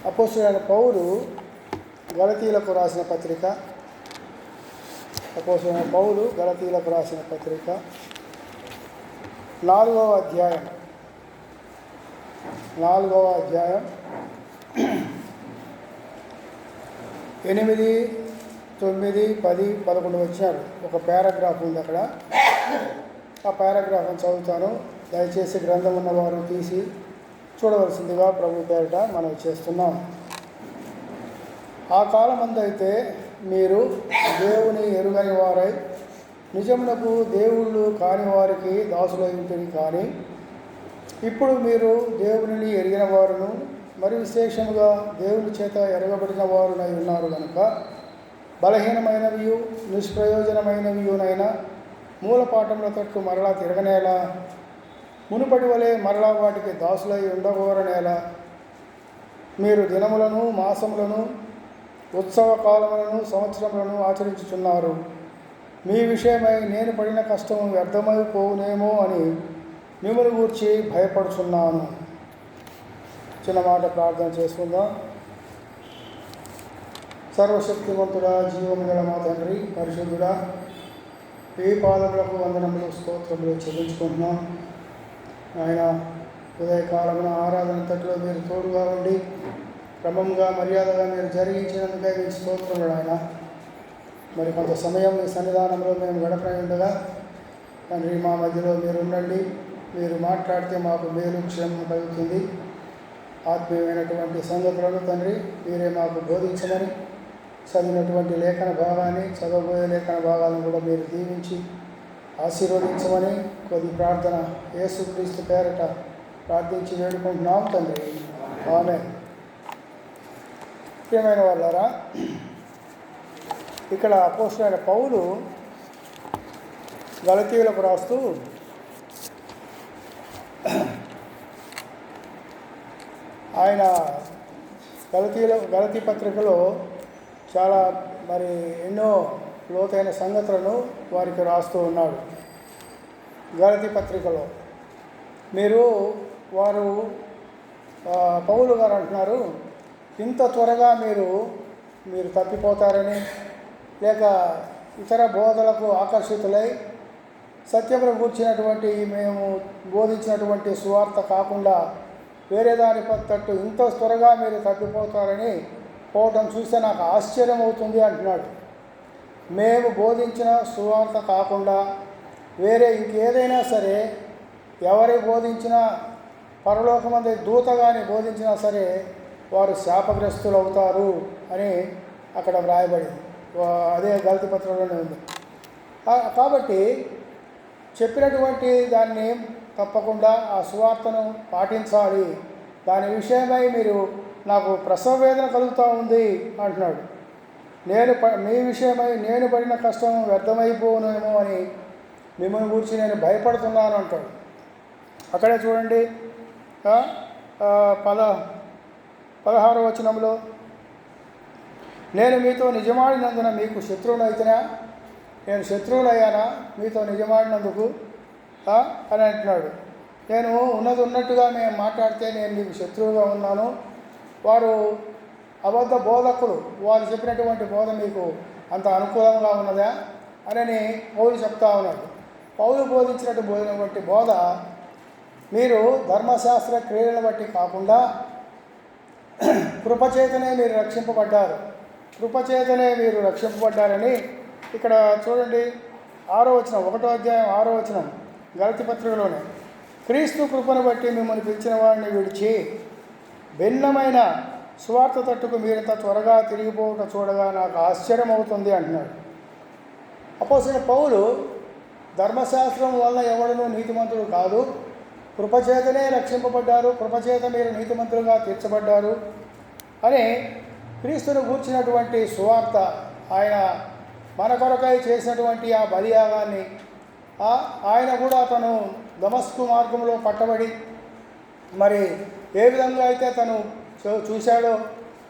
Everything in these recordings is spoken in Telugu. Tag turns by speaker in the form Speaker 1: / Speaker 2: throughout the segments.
Speaker 1: అపోస్తలుడైన పౌలు గలతీయులకు రాసిన పత్రిక, అపోస్తలుడైన పౌలు గలతీయులకు రాసిన పత్రిక 4వ అధ్యాయం 8, 9, 10, 11 వచ్చారు. ఒక పారాగ్రాఫ్ ఉంది అక్కడ. ఆ పారాగ్రాఫ్ని చదువుతాను. దయచేసి గ్రంథం ఉన్నవారు తీసి చూడవలసిందిగా ప్రభు పేరిట మనం చేస్తున్నాం. ఆ కాలమందైతే మీరు దేవుని ఎరుగని వారై నిజమునకు దేవుళ్ళు కాని వారికి దాసులై ఉంటుంది. కానీ ఇప్పుడు మీరు దేవునిని ఎరిగిన వారును మరి విశేషముగా దేవుని చేత ఎరగబడిన వారునై ఉన్నారు కనుక బలహీనమైనవియు నిష్ప్రయోజనమైనవియునైనా మూలపాఠముల తట్టు మరలా తిరగనేలా, మునుపటి వలె మరలా వాటికి దాసులై ఉండగోరనేలా మీరు దినములను మాసములను ఉత్సవ కాలములను సంవత్సరములను ఆచరించుచున్నారు. మీ విషయమై నేను పడిన కష్టము వ్యర్థమైపోవునేమో అని మిమ్మల్ని గూర్చి భయపడుచున్నాను. చిన్న మాట ప్రార్థన చేసుకుందాం. సర్వశక్తివంతుడా, జీవము గల మా తండ్రి, పరిశుద్ధుడా, ఈ పాదములకు వందనములు స్తోత్రములు చెల్లించుకుంటున్నాం. ఆయన ఉదయకాలమున ఆరాధన తట్టులో మీరు తోడుగా ఉండి క్రమంగా మర్యాదగా మీరు జరిగించినందుకే మీకు స్తోత్రములు. ఆయన మరి కొంత సమయం మీ సన్నిధానంలో మేము గడపని ఉండగా తండ్రి మా మధ్యలో మీరు ఉండండి. మీరు మాట్లాడితే మాకు మేలు క్షేమం కలుగుతుంది. ఆత్మీయమైనటువంటి సంగతులను తండ్రి మీరే మాకు బోధించమని, చదివినటువంటి లేఖన భాగాన్ని, చదవబోయే లేఖన భాగాలను కూడా మీరు దీవించి ఆశీర్వదించమని కొద్ది ప్రార్థన యేసుక్రీస్తు పేరట ప్రార్థించి వేడుకుంటున్నాం తండ్రి. ఆమేన్. ప్రియమైన వాళ్ళారా, ఇక్కడ అపోస్తలుడైన పౌలు గలతీయులకు రాస్తూ ఆయన గలతీ పత్రికలో చాలా మరి ఎన్నో లోతైన సంగతులను వారికి రాస్తూ ఉన్నాడు. గలతీ పత్రికలో పౌలు గారు అంటున్నారు, ఇంత త్వరగా మీరు తప్పిపోతారని, లేక ఇతర బోధలకు ఆకర్షితులై సత్యమును గూర్చినటువంటి మేము బోధించినటువంటి సువార్త కాకుండా వేరే దాని తట్టు ఇంత త్వరగా మీరు తప్పిపోతారని పోవటం చూస్తే నాకు ఆశ్చర్యం అవుతుంది అంటున్నాడు. మేము బోధించిన సువార్త కాకుండా వేరే ఇంకేదైనా సరే ఎవరి బోధించినా, పరలోకమంది దూత కానీ బోధించినా సరే వారు శాపగ్రస్తులు అవుతారు అని అక్కడ వ్రాయబడింది. అదే గలతీ పత్రికలోనే ఉంది. కాబట్టి చెప్పినటువంటి దాన్ని తప్పకుండా ఆ సువార్తను పాటించాలి. దాని విషయమై మీరు నాకు ప్రసవ వేదన కలుగుతూ ఉంది అంటున్నాడు. మీ విషయమై నేను పడిన కష్టం వ్యర్థమైపోనేమో అని మిమ్మల్ని గురించి నేను భయపడుతున్నాను అంటాడు. అక్కడే చూడండి 16వ వచనంలో, నేను మీతో నిజమాడినందున మీకు శత్రువునైతేనా, నేను శత్రువులయ్యానా మీతో నిజమాడినందుకు అని అంటున్నాడు. నేను ఉన్నది ఉన్నట్టుగా మేము మాట్లాడితే నేను మీకు శత్రువుగా ఉన్నాను. వారు అబద్ధ బోధకులు, వారు చెప్పినటువంటి బోధ మీకు అంత అనుకూలంగా ఉన్నదా అని పౌలు చెప్తా ఉన్నాడు. పౌలు బోధించినటువంటి బోధ మీరు ధర్మశాస్త్ర క్రియలను బట్టి కాకుండా కృపచేతనే మీరు రక్షింపబడ్డారు, కృపచేతనే మీరు రక్షింపబడ్డారని ఇక్కడ చూడండి. 6వ వచనం, 1వ అధ్యాయం 6వ వచనం గలతీ పత్రికలోనే, క్రీస్తు కృపను బట్టి మిమ్మల్ని పిలిచిన వాడిని విడిచి భిన్నమైన సువార్త తట్టుకు మీరింత త్వరగా తిరిగిపోవట చూడగా నాకు ఆశ్చర్యం అవుతుంది అంటున్నాడు. అపోస్తలుడైన పౌలు ధర్మశాస్త్రం వల్ల ఎవడనూ నీతిమంతుడు కాదు, కృపచేతనే రక్షింపబడ్డారు, కృపచేత మీరు నీతిమంతులుగా తీర్చబడ్డారు అని క్రీస్తును గూర్చినటువంటి సువార్త, ఆయన మన కొరకై చేసినటువంటి ఆ బలియాగాన్ని, ఆయన కూడా తను దమస్కు మార్గంలో పట్టబడి మరి ఏ విధంగా అయితే తను చూశాడో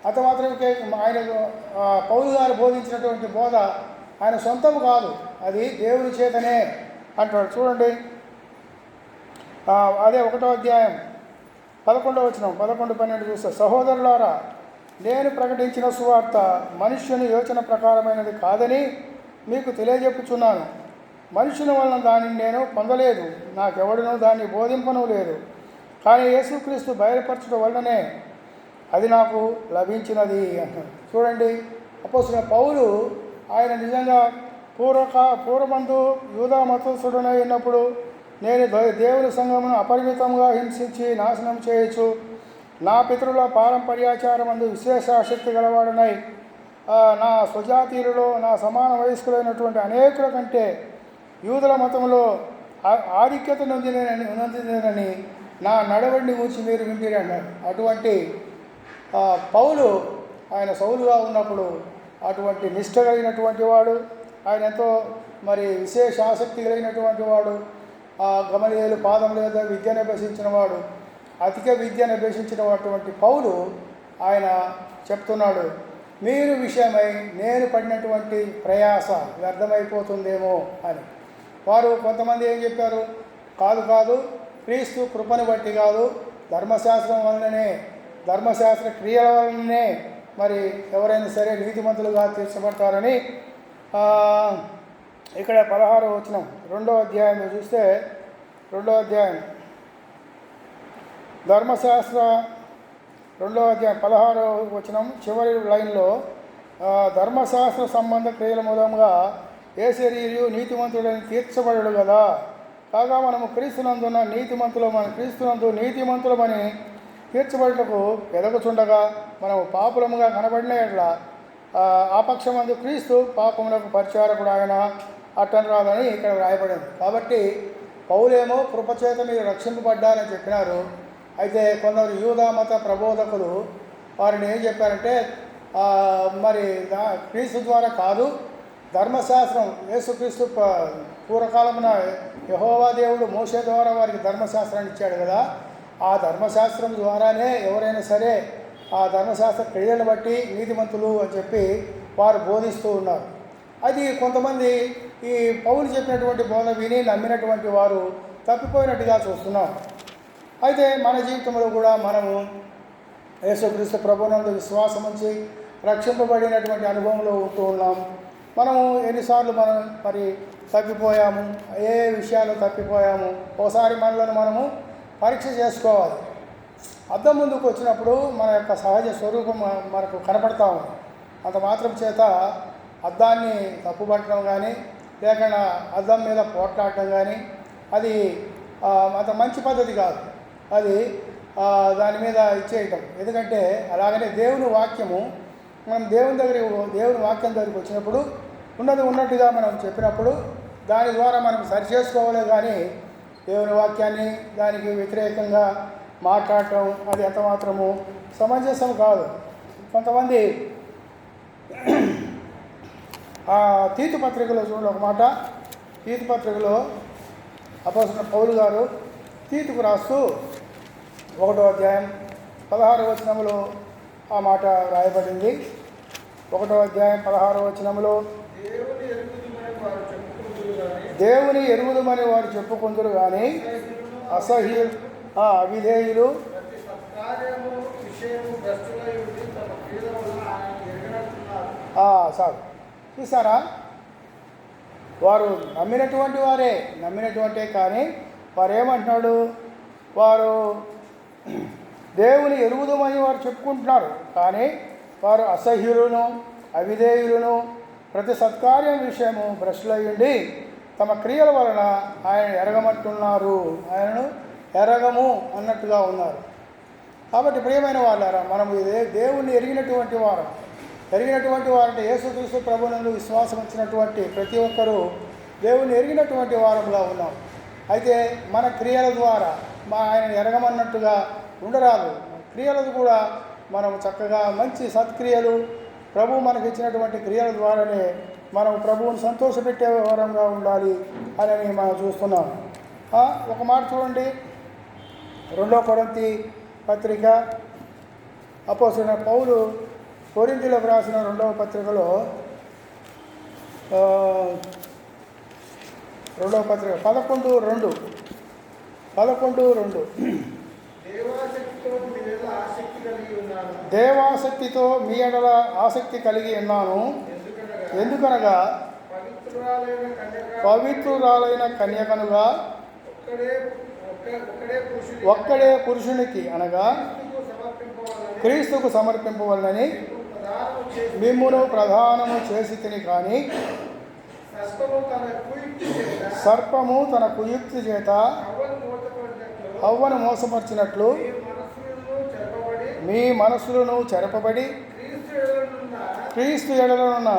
Speaker 1: అంత మాత్రమే ఆయన పౌలు గారు బోధించినటువంటి బోధ ఆయన సొంతం కాదు, అది దేవుని చేతనే అంటాడు. చూడండి అదే 1వ అధ్యాయం 11వ వచనం 11, 12 చూస్తే, సహోదరులారా నేను ప్రకటించిన సువార్త మనుష్యుని యోచన ప్రకారమైనది కాదని మీకు తెలియజెప్పుచున్నాను. మనుషుని వలన దానిని నేను పొందలేదు, నాకెవడనూ దాన్ని బోధింపను లేదు. కానీ యేసుక్రీస్తు బయలుపరచడం వల్లనే అది నాకు లభించినది అంటారు. చూడండి, అపోస్తలుడైన పౌలు ఆయన నిజంగా పూర్వమందు యూదా మతస్థుడనై ఉన్నప్పుడు నేను దేవుని సంఘమును అపరిమితంగా హింసించి నాశనం చేయొచ్చు, నా పితరుల పారంపర్యాచారమందు విశేష ఆసక్తి గలవాడనై నా స్వజాతీయులలో నా సమాన వయస్కులైనటువంటి అనేకుల కంటే యూదుల మతంలో ఆధిక్యత నొందినని నా నడవడిని గురించి మీరు వింటిరి అన్నారు. అటువంటి పౌలు ఆయన సౌలుగా ఉన్నప్పుడు అటువంటి నిష్ట కలిగినటువంటి వాడు, ఆయన ఎంతో మరి విశేష ఆసక్తి కలిగినటువంటి వాడు, గమలీయేలు పాదం లేదా విద్యను అభ్యసించిన వాడు, అధిక విద్యను అభ్యసించినటువంటి పౌలు ఆయన చెప్తున్నాడు, మీరు విషయమై నేను పడినటువంటి ప్రయాస వ్యర్థమైపోతుందేమో అని. వారు కొంతమంది ఏం చెప్పారు, కాదు క్రీస్తు కృపను బట్టి కాదు, ధర్మశాస్త్రం వలననే, ధర్మశాస్త్ర క్రియల వలననే మరి ఎవరైనా సరే నీతిమంతులుగా తీర్చబడతారని ఇక్కడ 16వ వచనం 2వ అధ్యాయంలో చూస్తే 2వ అధ్యాయం ధర్మశాస్త్ర 2వ అధ్యాయం 16వ వచనం చివరి లైన్లో ధర్మశాస్త్ర సంబంధ క్రియల మూలంగా ఏ శరీరు నీతిమంతుడని తీర్చబడడు కదా, కాగా మనము క్రీస్తునందున క్రీస్తునందు నీతిమంతులమని తీర్చబడుటకు ఎదగుచుండగా మనము పాపులముగా కనబడిన ఎట్లా ఆపక్షమందు క్రీస్తు పాపములకు పరిచారకుడు ఆయన అట్టని రాదని ఇక్కడ రాయబడింది. కాబట్టి పౌలేమో కృపచేత మీరు రక్షింపబడ్డారని చెప్పినారు. అయితే కొందరు యూదా మత ప్రబోధకులు వారిని ఏం చెప్పారంటే మరి క్రీస్తు ద్వారా కాదు, ధర్మశాస్త్రం యేసుక్రీస్తు పూర్వకాలమున యెహోవా దేవుడు మోషే ద్వారా వారికి ధర్మశాస్త్రాన్ని ఇచ్చాడు కదా, ఆ ధర్మశాస్త్రం ద్వారానే ఎవరైనా సరే ఆ ధర్మశాస్త్ర క్రియలను బట్టి నీతిమంతులు అని చెప్పి వారు బోధిస్తూ ఉన్నారు. అది కొంతమంది ఈ పౌలు చెప్పినటువంటి బోధ విని నమ్మినటువంటి వారు తప్పిపోయినట్టుగా చూస్తున్నాం. అయితే మన జీవితంలో కూడా మనము యేసుక్రీస్తు ప్రభువునందు విశ్వాసం ఉంచి రక్షింపబడినటువంటి అనుభవంలో ఉంటూ ఉన్నాం. మనము ఎన్నిసార్లు మరి తప్పిపోయాము, ఏ విషయాలు తప్పిపోయాము, ఒకసారి మనలను మనము పరీక్ష చేసుకోవాలి. అద్దం ముందుకు వచ్చినప్పుడు మన యొక్క సహజ స్వరూపం మనకు కనపడతా ఉంది. అంత మాత్రం చేత అద్దాన్ని తప్పుపట్టడం కానీ లేకుండా అద్దం మీద పోట్లాడటం కానీ అది అంత మంచి పద్ధతి కాదు. అది దాని మీద ఇచ్చేయటం. ఎందుకంటే అలాగనే దేవుని వాక్యము మనం దేవుని వాక్యం దగ్గరికి వచ్చినప్పుడు ఉన్నట్టుగా మనం చెప్పినప్పుడు దాని ద్వారా మనం సరిచేసుకోవాలి. కానీ దేవుని వాక్యాన్ని దానికి వ్యతిరేకంగా మాట్లాడటం అది ఎంత మాత్రము సమంజసం కాదు. కొంతమంది తీతు పత్రికలో చూడండి ఒక మాట, తీతు పత్రికలో అపోస్తలుడైన పౌలు గారు తీతుకు రాస్తూ 1వ అధ్యాయం 16వ వచనంలో ఆ మాట రాయబడింది. 1వ అధ్యాయం 16వ వచనంలో దేవుని ఎరుగుదమని వారు చెప్పుకుందరు కానీ అసహ్యులు అవిధేయులు సార్ చూసారా, వారు నమ్మినటువంటే కానీ వారు ఏమంటున్నాడు, వారు దేవుని ఎరుగుదమని వారు చెప్పుకుంటున్నారు కానీ వారు అసహ్యులను అవిధేయులను ప్రతి సత్కార్యం విషయము భ్రష్టులయ్యుండి తమ క్రియల వలన ఆయన ఎరగమంటున్నారు, ఆయనను ఎరగము అన్నట్టుగా ఉన్నారు. కాబట్టి ప్రియమైన వాళ్ళారా, మనము ఇదే దేవుణ్ణి ఎరిగినటువంటి వారంటే యేసుక్రీస్తు ప్రభువునందు విశ్వాసం వచ్చినటువంటి ప్రతి ఒక్కరూ దేవుణ్ణి ఎరిగినటువంటి వారంగా ఉన్నాం. అయితే మన క్రియల ద్వారా ఆయన ఎరగమన్నట్టుగా ఉండరాదు. క్రియలకు కూడా మనం చక్కగా మంచి సత్క్రియలు ప్రభువు మనకి ఇచ్చినటువంటి క్రియల ద్వారానే మనం ప్రభువుని సంతోషపెట్టే వారంగా ఉండాలి అని మనం చూస్తున్నాం. ఒక మాట చూడండి, 2వ కొరింథీ పత్రిక అపోస్తలుడైన పౌలు కొరింథీయులకు రాసిన 2వ పత్రికలో 2వ పత్రిక 11:2
Speaker 2: దేవాశక్తితో మీ మీద ఆసక్తి కలిగి
Speaker 1: దేవాసక్తితో మీ ఎడల ఆసక్తి కలిగి ఉన్నాను. ఎందుకనగా పవిత్రురాలైన కన్యకనుగా ఒక్కడే పురుషునికి అనగా క్రీస్తుకు సమర్పింపవలనని మిమ్మును ప్రధానము చేసి తిని. కానీ సర్పము తన కుయుక్తి చేత హవ్వను మోసపరిచినట్లు మీ మనస్సులను చెరపబడి క్రీస్తు ఎడలనున్న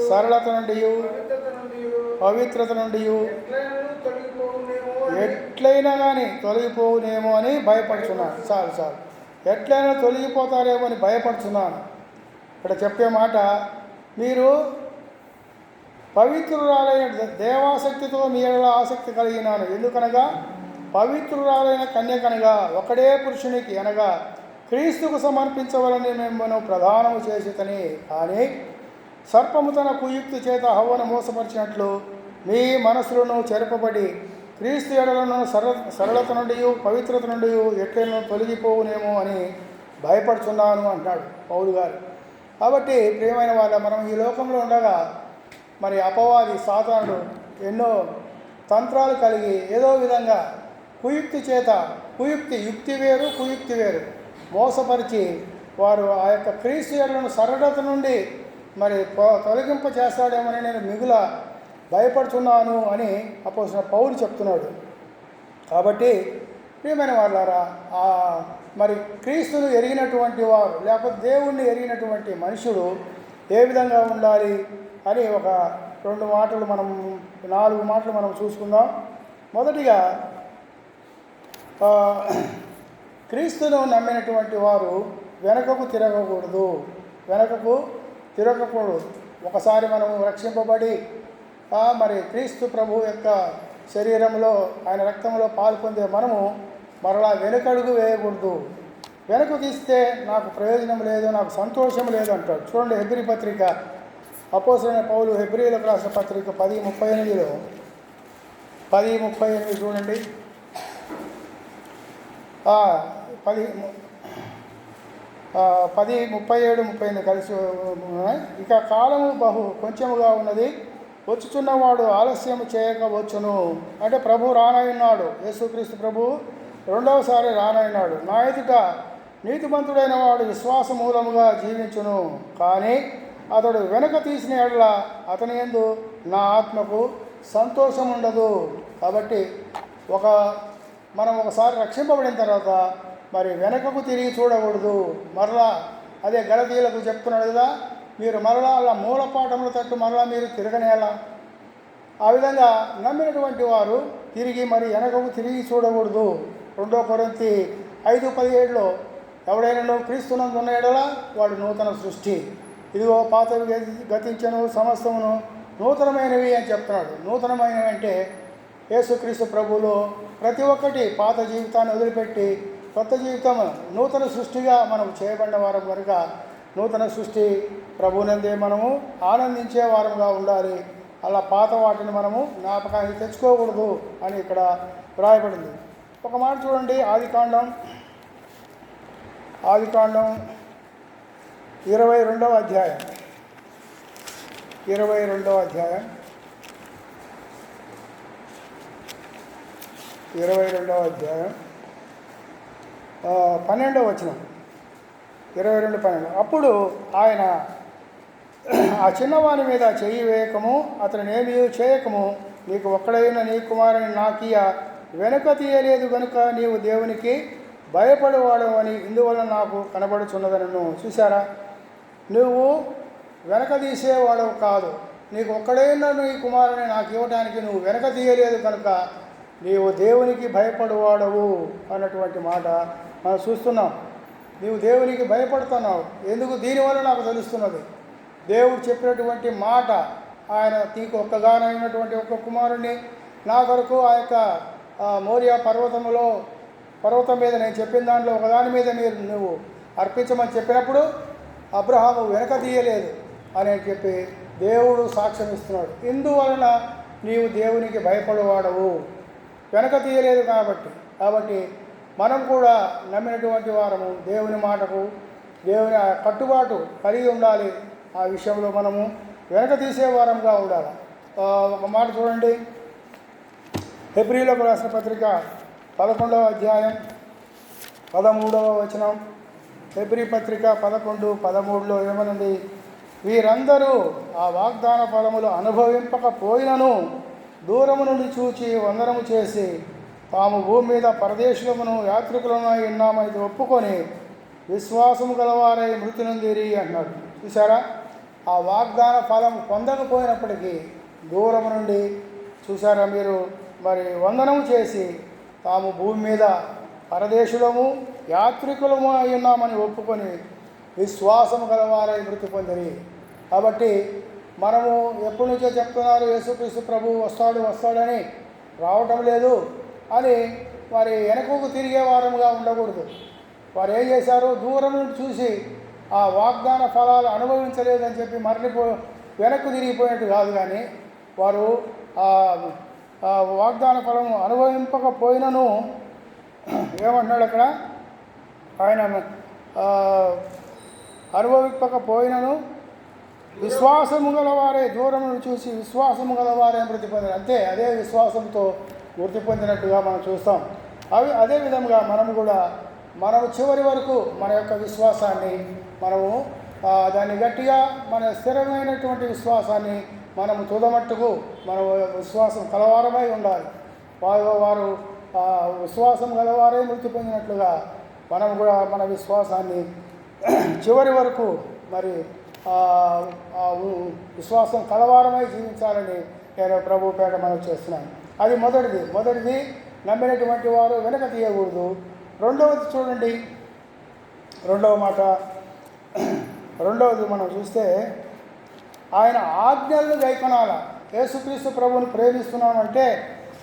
Speaker 1: సరళత నుండి పవిత్రత నుండి ఎట్లయినా కానీ తొలగిపోవునేమో అని భయపడుతున్నాను. చాలు ఎట్లయినా తొలగిపోతారేమో అని భయపడుతున్నాను. ఇక్కడ చెప్పే మాట, మీరు పవిత్రురాలైన దేవాసక్తితో మీ ఎడల ఆసక్తి కలిగినాను. ఎందుకనగా పవిత్రురాలైన కన్యకనగా ఒకడే పురుషునికి అనగా క్రీస్తుకు సమర్పించవలని మిమ్మల్ని ప్రధానము చేసితని. కానీ సర్పము తన కుయుక్తి చేత హవ్వను మోసపరిచినట్లు మీ మనసులను చెరపబడి క్రీస్తు ఎడలను సరళత నుండి పవిత్రత నుండి ఎట్లైనా తొలగిపోవునేమో అని భయపడుతున్నాను అంటాడు పౌలు గారు. కాబట్టి ప్రియమైన వాళ్ళ, మనం ఈ లోకంలో ఉండగా మరి అపవాది సాతానుడు ఎన్నో తంత్రాలు కలిగి ఏదో విధంగా యుక్తి వేరు కుయుక్తి వేరు మోసపరిచి వారు ఆ యొక్క క్రీస్తు ఎడలను సరళత నుండి మరి తొలగింప చేస్తాడేమని నేను మిగుల భయపడుతున్నాను అని అపోస్తలుడైన పౌలు చెప్తున్నాడు. కాబట్టి ప్రియమైన వాళ్ళారా, మరి క్రీస్తును ఎరిగినటువంటి వారు లేకపోతే దేవుణ్ణి ఎరిగినటువంటి మనుషుడు ఏ విధంగా ఉండాలి అని ఒక 4 మాటలు మనం చూసుకుందాం. మొదటిగా, క్రీస్తును నమ్మినటువంటి వారు వెనకకు తిరగకూడదు. ఒకసారి మనం రక్షింపబడి మరి క్రీస్తు ప్రభు యొక్క శరీరంలో ఆయన రక్తంలో పాల్పొందే మనము మరలా వెనుకడుగు వేయకూడదు. వెనక్కు తీస్తే నాకు ప్రయోజనం లేదు, నాకు సంతోషం లేదు అంటాడు. చూడండి, హెబ్రీ పత్రిక అపోస్తలుడైన పౌలు హెబ్రీయులకు రాసిన పత్రిక 10:38 చూడండి. 10:37-38 కలిసి. ఇక కాలము కొంచెముగా ఉన్నది, వచ్చుచున్నవాడు ఆలస్యం చేయకవచ్చును. అంటే ప్రభు రానయ్యున్నాడు, యేసుక్రీస్తు ప్రభు రెండవసారి రానయ్యున్నాడు. నా ఎదుట నీతిమంతుడైన వాడు విశ్వాస మూలముగా జీవించును. కానీ అతడు వెనక తీసిన ఎడల అతని యందు నా ఆత్మకు సంతోషం ఉండదు. కాబట్టి మనం ఒకసారి రక్షింపబడిన తర్వాత మరి వెనకకు తిరిగి చూడకూడదు. మరలా అదే గలతీయులకు చెప్తున్నాడు కదా, మీరు మరలా అలా మూలపాఠముల తట్టు మరలా మీరు తిరగనేలా. ఆ విధంగా నమ్మినటువంటి వారు మరి వెనకకు తిరిగి చూడకూడదు. 2 కొరింథీ 5:17 ఎవడైనా క్రీస్తునందు ఉన్న ఎడల వాడు నూతన సృష్టి, ఇదిగో పాతవి గతించను, సమస్తమును నూతనమైనవి అని చెప్తున్నాడు. నూతనమైనవి అంటే యేసుక్రీస్తు ప్రభువులో ప్రతి ఒక్కటి పాత జీవితాన్ని వదిలిపెట్టి కొత్త జీవితం నూతన సృష్టిగా మనం చేయబడిన వారం కనుక నూతన సృష్టి ప్రభువునందే మనము ఆనందించే వారంగా ఉండాలి. అలా పాత వాటిని మనము జ్ఞాపకానికి తెచ్చుకోకూడదు అని ఇక్కడ వ్రాయబడింది. ఒక మాట చూడండి, ఆదికాండం 22వ అధ్యాయం 22వ అధ్యాయం 12వ వచనం 22:12. అప్పుడు ఆయన ఆ చిన్నవాని మీద చెయ్యి వేయకము, అతనినేమీ చేయకము, నీకు ఒక్కడైన నీ కుమారుని నాకియ, వెనుక తీయలేదు కనుక నీవు దేవునికి భయపడేవాడు అని ఇందువల్ల నాకు కనబడుచున్నదనను. చూసారా, నువ్వు వెనక తీసేవాడవు కాదు, నీకు ఒక్కడైనా నీ కుమారుని నాకు ఇవ్వడానికి నువ్వు వెనక తీయలేదు కనుక నీవు దేవునికి భయపడేవాడవు అన్నటువంటి మాట మనం చూస్తున్నాం. నీవు దేవునికి భయపడుతున్నావు. ఎందుకు? దీనివల్ల నాకు తెలుస్తున్నది, దేవుడు చెప్పినటువంటి మాట, ఆయన నీకు ఒక్కగానైనటువంటి ఒక్క కుమారుణ్ణి నా కొరకు ఆ యొక్క మోరియా పర్వతం మీద నేను చెప్పిన దాంట్లో ఒకదాని మీద నువ్వు అర్పించమని చెప్పినప్పుడు అబ్రహాము వెనక తీయలేదు అని చెప్పి దేవుడు సాక్ష్యం ఇస్తున్నాడు. ఇందువలన నీవు దేవునికి భయపడేవాడవు, వెనక తీయలేదు కాబట్టి మనం కూడా నమ్మినటువంటి వారము దేవుని మాటకు దేవుని కట్టుబాటు కలిగి ఉండాలి. ఆ విషయంలో మనము వెనక తీసే వారంగా ఉండాలి. ఒక మాట చూడండి, హెబ్రీయులకు రాసిన పత్రిక 11వ అధ్యాయం 13వ వచనం. హెబ్రీ పత్రిక 11:13లో ఏమనుంది? వీరందరూ ఆ వాగ్దాన ఫలములు అనుభవింపకపోయినను దూరము నుండి చూచి వందనము చేసి తాము భూమి మీద పరదేశులమును యాత్రికులను ఉన్నామని ఒప్పుకొని విశ్వాసము గలవారై మృతి నొందిరి అన్నాడు. చూసారా, ఆ వాగ్దాన ఫలం పొందకపోయినప్పటికీ దూరం నుండి చూసారా మీరు మరి వందనము చేసి తాము భూమి మీద పరదేశులము యాత్రికులము అయి ఉన్నామని ఒప్పుకొని విశ్వాసము గలవారై మృతి పొందిరి. కాబట్టి మనము ఎప్పటి నుంచో చెప్తున్నారు యేసుక్రీస్తు ప్రభువు వస్తాడని, రావటం లేదు అని మరి వెనకకు తిరిగే వారముగా ఉండకూడదు. వారు ఏం చేశారు? దూరం నుండి చూసి ఆ వాగ్దాన ఫలాలు అనుభవించలేదని చెప్పి వెనక్కు తిరిగిపోయినట్టు కాదు, కానీ వారు ఆ వాగ్దాన ఫలం అనుభవింపకపోయినను ఏమంటున్నాడు అక్కడ ఆయన? అనుభవింపకపోయినను విశ్వాసము గలవారే, దూరం నుండి చూసి విశ్వాసము గలవారే మృతి పొందిన, అంతే, అదే విశ్వాసంతో మృతి పొందినట్టుగా మనం చూస్తాం. అదే విధంగా మనము చివరి వరకు మన యొక్క విశ్వాసాన్ని మనము దాన్ని గట్టిగా మన స్థిరమైనటువంటి విశ్వాసాన్ని మనము తుదమట్టుకు మన విశ్వాసం కలవారమై ఉండాలి. వారు విశ్వాసం గలవారే మృతి పొందినట్లుగా మనం కూడా మన విశ్వాసాన్ని చివరి వరకు మరి విశ్వాసం కలవారమై జీవించాలని నేను ప్రభు పేట మనం చేస్తున్నాను. అది మొదటిది నమ్మినటువంటి వారు వెనక తీయకూడదు. రెండవది చూడండి, రెండవ మాట, రెండవది మనం చూస్తే ఆయన ఆజ్ఞలను గైకొనాల. యేసుక్రీస్తు ప్రభువుని ప్రేమిస్తున్నామంటే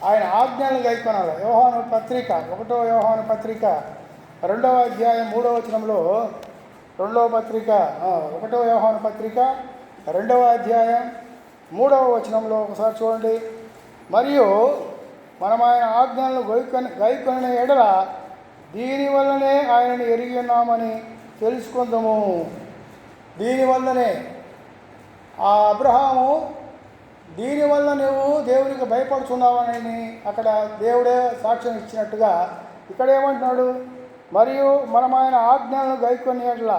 Speaker 1: ఆయన ఆజ్ఞలను గైకొనాల. యోహాను పత్రిక 1వ యోహాను పత్రిక 2వ అధ్యాయం 3వ వచనంలో 2వ పత్రిక 1వ యోహాను పత్రిక 2వ అధ్యాయం 3వ వచనంలో ఒకసారి చూడండి. మరియు మనం ఆయన ఆజ్ఞలను గైకొనిన ఎడల దీనివల్లనే ఆయనను ఎరిగి ఉన్నామని తెలుసుకుందాము. దీనివల్లనే ఆ అబ్రహాము దీనివల్ల నువ్వు దేవునికి భయపడుతున్నావని అక్కడ దేవుడే సాక్ష్యం ఇచ్చినట్టుగా ఇక్కడ ఏమంటున్నాడు? మరియు మనం ఆయన ఆజ్ఞలను గైకొని ఎడల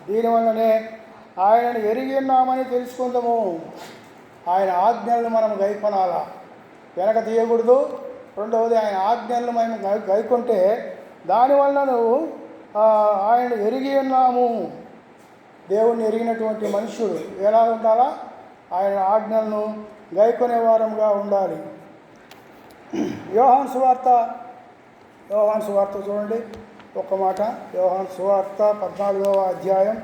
Speaker 1: దీనివల్లనే ఆయనను ఎరిగి ఉన్నామని తెలుసుకుందాము. ఆయన ఆజ్ఞలను మనం గైకొనాలా, వెనక తీయకూడదు. రెండవది ఆయన ఆజ్ఞలను మేము గైకొంటే దానివల్ల నువ్వు ఆయన ఎరిగి ఉన్నాము. దేవుణ్ణి ఎరిగినటువంటి మనుషుడు ఎలా ఉండాలా? ఆయన ఆజ్ఞలను గైకొనే వారంగా ఉండాలి. యోహాను సువార్త చూడండి ఒక్క మాట. యోహాను సువార్త 14వ అధ్యాయం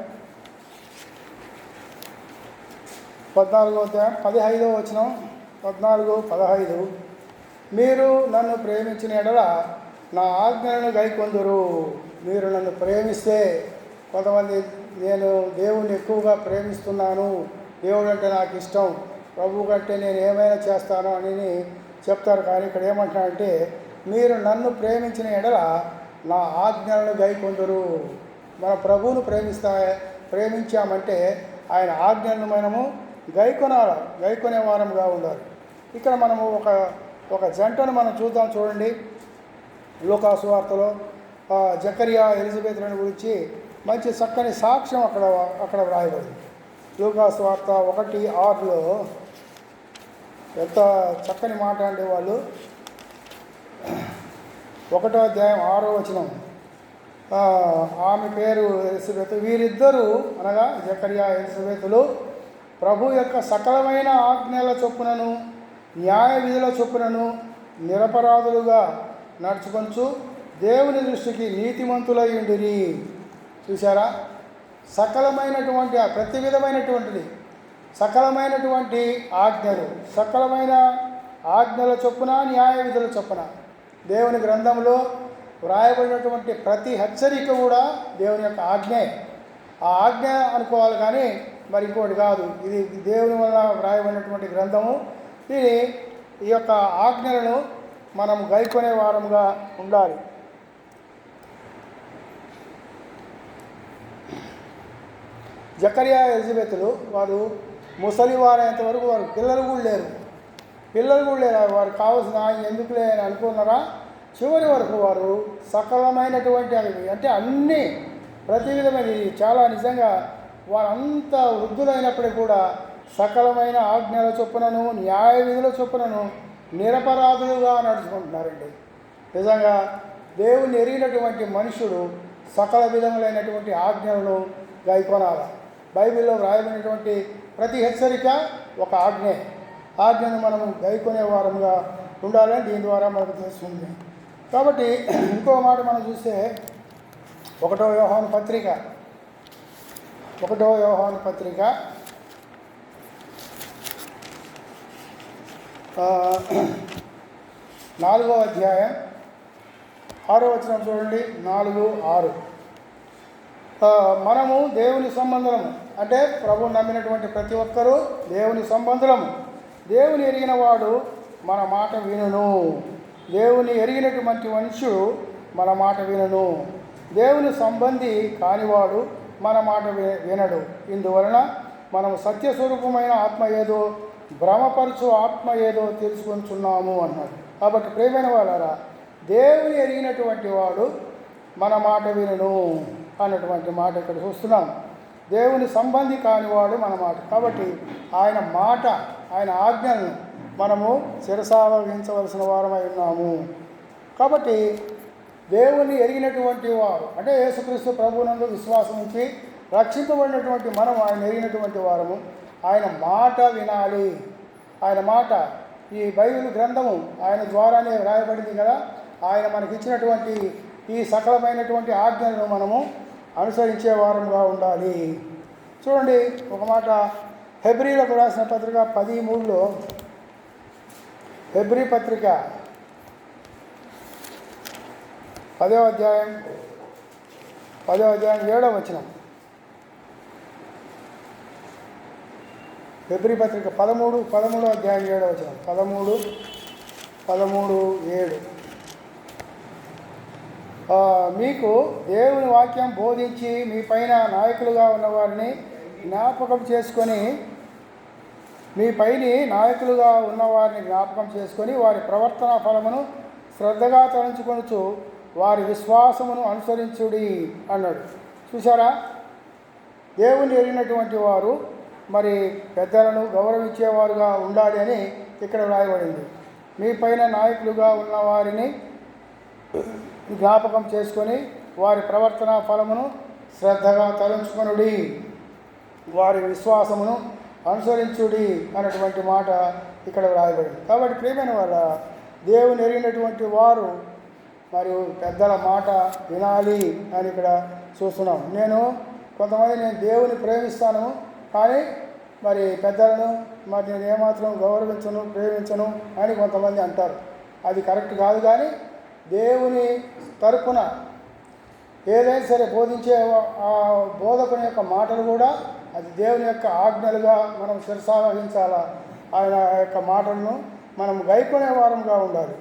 Speaker 1: 15వ వచనం 14-15. మీరు నన్ను ప్రేమించిన ఎడల నా ఆజ్ఞలను గైకొందురు. మీరు నన్ను ప్రేమిస్తే, కొంతమంది నేను దేవుణ్ణి ఎక్కువగా ప్రేమిస్తున్నాను, దేవుడు అంటే నాకు ఇష్టం, ప్రభు కంటే నేను ఏమైనా చేస్తాను అని చెప్తారు. కానీ ఇక్కడ ఏమంటున్నాడంటే మీరు నన్ను ప్రేమించిన ఎడల నా ఆజ్ఞలను గైకొందురు. మన ప్రభువును ప్రేమించామంటే ఆయన ఆజ్ఞలను మనము గైకొనే వారంగా ఉండాలి. ఇక్కడ మనము ఒక జంటను మనం చూడండి. లూకాసు వార్తలో జకరియా ఎలిజబెత్లను గురించి మంచి చక్కని సాక్ష్యం అక్కడ వ్రాయబడింది. లూకాసు వార్త 1:6లో ఎంత చక్కని మాట అంటే వాళ్ళు 1వ అధ్యాయం 6వ వచనం. ఆమె పేరు ఎలిజబెత్. వీరిద్దరూ అనగా జకరియా ఎలిజబెతులు ప్రభు యొక్క సకలమైన ఆజ్ఞల చొప్పునను న్యాయ విధుల చొప్పునను నిరపరాధులుగా నడుచుకొంచు దేవుని దృష్టికి నీతిమంతులై ఉండిరి. చూసారా, సకలమైనటువంటి ప్రతి విధమైనటువంటిది సకలమైనటువంటి సకలమైన ఆజ్ఞల చొప్పున న్యాయ విధుల చొప్పున దేవుని గ్రంథంలో వ్రాయబడినటువంటి ప్రతి హెచ్చరిక కూడా దేవుని యొక్క ఆజ్ఞే. ఆ ఆజ్ఞ అనుకోవాలి, కానీ మరి ఇంకోటి కాదు. ఇది దేవుని వల్ల వ్రాయబడినటువంటి గ్రంథము. ఈ యొక్క ఆజ్ఞలను మనం గైకొనే వారంగా ఉండాలి. జకరియా ఎలిజబెత్లు వారు ముసలి వారైనంత వరకు వారు పిల్లలు కూడా లేరు. వారు కావాల్సిన ఎందుకులే అని అనుకున్నారా, చివరి వరకు వారు సకలమైనటువంటి అంటే అన్నీ ప్రతి విధమైన చాలా నిజంగా వారంతా వృద్ధులైనప్పటికీ కూడా సకలమైన ఆజ్ఞల చొప్పునను న్యాయ విధుల చొప్పునను నిరపరాధులుగా నడుచుకుంటున్నారండి. నిజంగా దేవుని ఎరిగినటువంటి మనుషుడు సకల విధములైనటువంటి ఆజ్ఞలను గైకొనాలి. బైబిల్లో వ్రాయబడినటువంటి ప్రతి హెచ్చరిక ఒక ఆజ్ఞను మనము గైకొనే వారంగా ఉండాలని దీని ద్వారా మనకు తెలుస్తుంది. కాబట్టి ఇంకో మాట మనం చూస్తే 1వ యోహాను పత్రిక 4వ అధ్యాయం 6వ వచనం చూడండి. 4-6 మనము దేవుని సంబంధులము, అంటే ప్రభువు నమ్మినటువంటి ప్రతి ఒక్కరూ దేవుని సంబంధులము. దేవుని ఎరిగిన వాడు మన మాట వినును. దేవుని ఎరిగినటువంటి మనుష్యుడు మన మాట వినును. దేవుని సంబంధి కానివాడు మన మాట వినడు. ఇందువలన మనము సత్యస్వరూపమైన ఆత్మ ఏదో భ్రమపరచు ఆత్మ ఏదో తెలుసుకొంచున్నాము అన్నాడు. కాబట్టి ప్రియమైన వాళ్ళారా, దేవుని ఎరిగినటువంటి వాడు మన మాట వినును అన్నటువంటి మాట ఇక్కడ చూస్తున్నాం. దేవుని సంబంధి కానివాడు మన మాట. కాబట్టి ఆయన మాట, ఆయన ఆజ్ఞలను మనము శిరసావహించవలసిన వారమై ఉన్నాము. కాబట్టి దేవుని ఎరిగినటువంటి వారు అంటే యేసుక్రీస్తు ప్రభువునందు విశ్వాసం ఉంచి రక్షింపబడినటువంటి మనం ఆయన ఎరిగినటువంటి వారము. ఆయన మాట వినాలి. ఆయన మాట, ఈ బైబిల్ గ్రంథము ఆయన ద్వారానే వ్రాయబడింది కదా. ఆయన మనకిచ్చినటువంటి ఈ సకలమైనటువంటి ఆజ్ఞలను మనము అనుసరించే వారంగా ఉండాలి. చూడండి ఒక మాట హెబ్రీలకు రాసిన పత్రిక 13లో, హెబ్రీ పత్రిక 10వ అధ్యాయం 7వ వచనం. హెబ్రీ పత్రిక 13వ అధ్యాయం 7వ వచనం. 13:7 మీకు దేవుని వాక్యం బోధించి మీ పైన నాయకులుగా ఉన్నవారిని జ్ఞాపకం చేసుకొని వారి ప్రవర్తన ఫలమును శ్రద్ధగా తలంచుకొనుచు వారి విశ్వాసమును అనుసరించుడి అన్నాడు. చూసారా, దేవుని ఎరిగినటువంటి వారు మరి పెద్దలను గౌరవించేవారుగా ఉండాలి అని ఇక్కడ వ్రాయబడింది. మీ పైన నాయకులుగా ఉన్న వారిని జ్ఞాపకం చేసుకొని వారి ప్రవర్తన ఫలమును శ్రద్ధగా తలంచుకొనుడి, వారి విశ్వాసమును అనుసరించుడి అన్నటువంటి మాట ఇక్కడ వ్రాయబడింది. కాబట్టి ప్రియమైన వాళ్ళ దేవుని ఎరిగినటువంటి వారు మరియు పెద్దల మాట వినాలి అని ఇక్కడ చూస్తున్నాం. కొంతమంది నేను దేవుని ప్రేమిస్తాను కానీ మరి పెద్దలను మరి నేను ఏమాత్రం గౌరవించను, ప్రేమించను అని కొంతమంది అంటారు. అది కరెక్ట్ కాదు. కానీ దేవుని తరపున ఏదైనా సరే బోధించే ఆ బోధకుని యొక్క మాటలు కూడా అది దేవుని యొక్క ఆజ్ఞలుగా మనం శిరసావహించాలా. ఆయన యొక్క మాటలను మనం గైకొనే వారంగా ఉండాలి.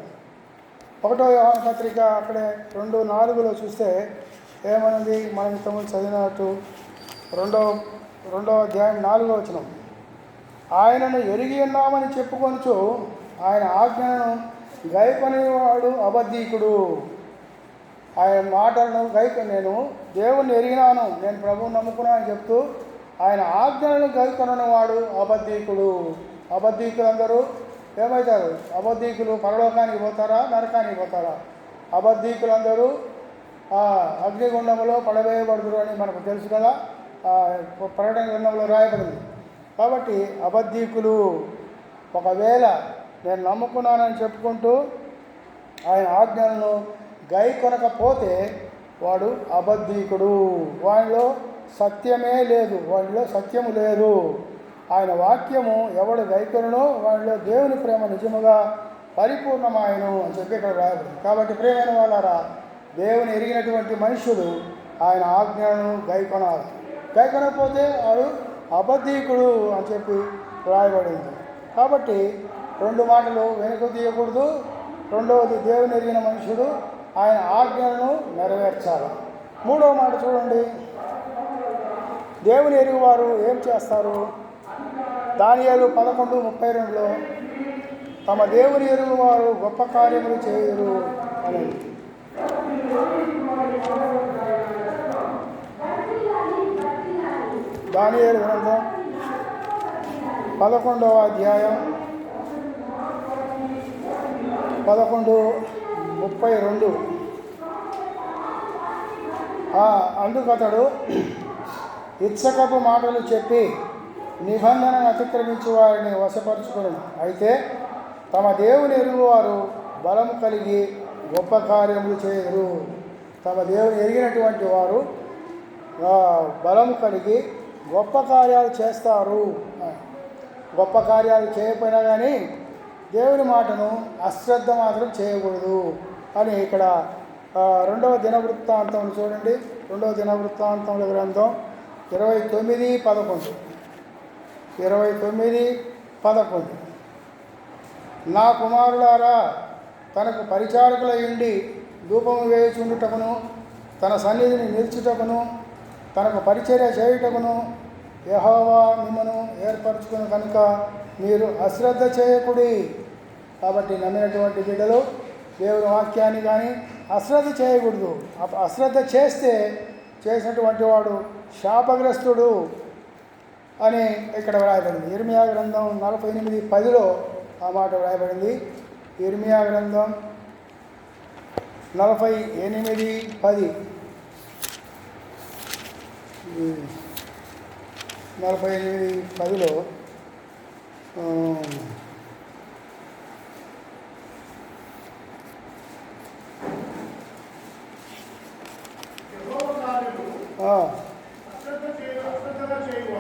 Speaker 1: 1వ యోహాను పత్రిక అక్కడే 2:4లో చూస్తే ఏమన్నది, మనం ఇంతకుముందు చదివినట్టు 2వ అధ్యాయం 4వ వచనం. ఆయనను ఎరిగి ఉన్నామని చెప్పుకొనుచు ఆయన ఆజ్ఞలను గైకొనేవాడు అబద్ధీకుడు. ఆయన మాటలను నేను దేవుణ్ణి ఎరిగినాను, నేను ప్రభువుని నమ్ముకున్నాను అని చెప్తూ ఆయన ఆజ్ఞలను గైకొనవాడు అబద్ధీకుడు. అబద్ధీకులందరూ ఏమవుతారు? అబద్ధీకులు పరలోకానికి పోతారా, నరకానికి పోతారా? అబద్ధీకులందరూ అగ్నిగుండంలో పడవేయబడుదురు అని మనకు తెలుసు కదా, ప్రకటన గ్రంథంలో రాయబడింది. కాబట్టి అబద్ధీకులు ఒకవేళ నేను నమ్ముకున్నానని చెప్పుకుంటూ ఆయన ఆజ్ఞలను గైకొనకపోతే వాడు అబద్ధీకుడు. వాడిలో సత్యమే లేదు, వాడిలో సత్యము లేదు. ఆయన వాక్యము ఎవడు గైకొనునో వాడిలో దేవుని ప్రేమ నిజముగా పరిపూర్ణమాయను అని చెప్పి ఇక్కడ రాయబడింది. కాబట్టి ప్రియమైన వాళ్ళారా, దేవుని ఎరిగినటువంటి మనుషులు ఆయన ఆజ్ఞలను గైకొనాలి. గైకొనకపోతే వాడు అబద్ధీకుడు అని చెప్పి రాయబడింది. కాబట్టి 2 మాటలు వెనుక తీయకూడదు. రెండవది, దేవుని ఎరిగిన మనుషుడు ఆయన ఆజ్ఞలను నెరవేర్చాలి. 3వ మాట చూడండి, దేవుని ఎరుగువారు ఏం చేస్తారు? దానియేలు 11:32లో తమ దేవుని ఎరుగువారు గొప్ప కార్యములు చేయుదురు అని. దానియేలు గ్రంథం 11వ అధ్యాయం 11:32. అందుకతడు ఇచ్చకపు మాటలు చెప్పి నిబంధనను అతిక్రమించు వారిని వశపరుచుకును. అయితే తమ దేవుని ఎరుగువారు బలము కలిగి గొప్ప కార్యములు చేయరు. తమ దేవుని ఎరిగినటువంటి వారు బలము కలిగి గొప్ప కార్యాలు చేస్తారు. గొప్ప కార్యాలు చేయకపోయినా కానీ దేవుని మాటను అశ్రద్ధ మాత్రం చేయకూడదు అని ఇక్కడ 2వ దినవృత్తాంతం చూడండి. 2వ దినవృత్తాంతముల గ్రంథం 29:11. 29:11. నా కుమారులారా, తనకు పరిచారకులయుండి ధూపము వేయుచుండుటకును, తన సన్నిధిని నిలుచుటకును, తనకు పరిచర్య చేయుటకును యెహోవా మిమ్మను ఏర్పరచుకుని కనుక మీరు అశ్రద్ధ చేయకుడి. కాబట్టి నమ్మినటువంటి బిడ్డలు దేవుని వాక్యాన్ని కానీ అశ్రద్ధ చేయకూడదు. అశ్రద్ధ చేసినటువంటి వాడు శాపగ్రస్తుడు అని ఇక్కడ వ్రాయబడింది. ఇర్మియా గ్రంథం 48:10లో ఆ మాట వ్రాయబడింది. ఇర్మియా గ్రంథం 48:10. 48:10లో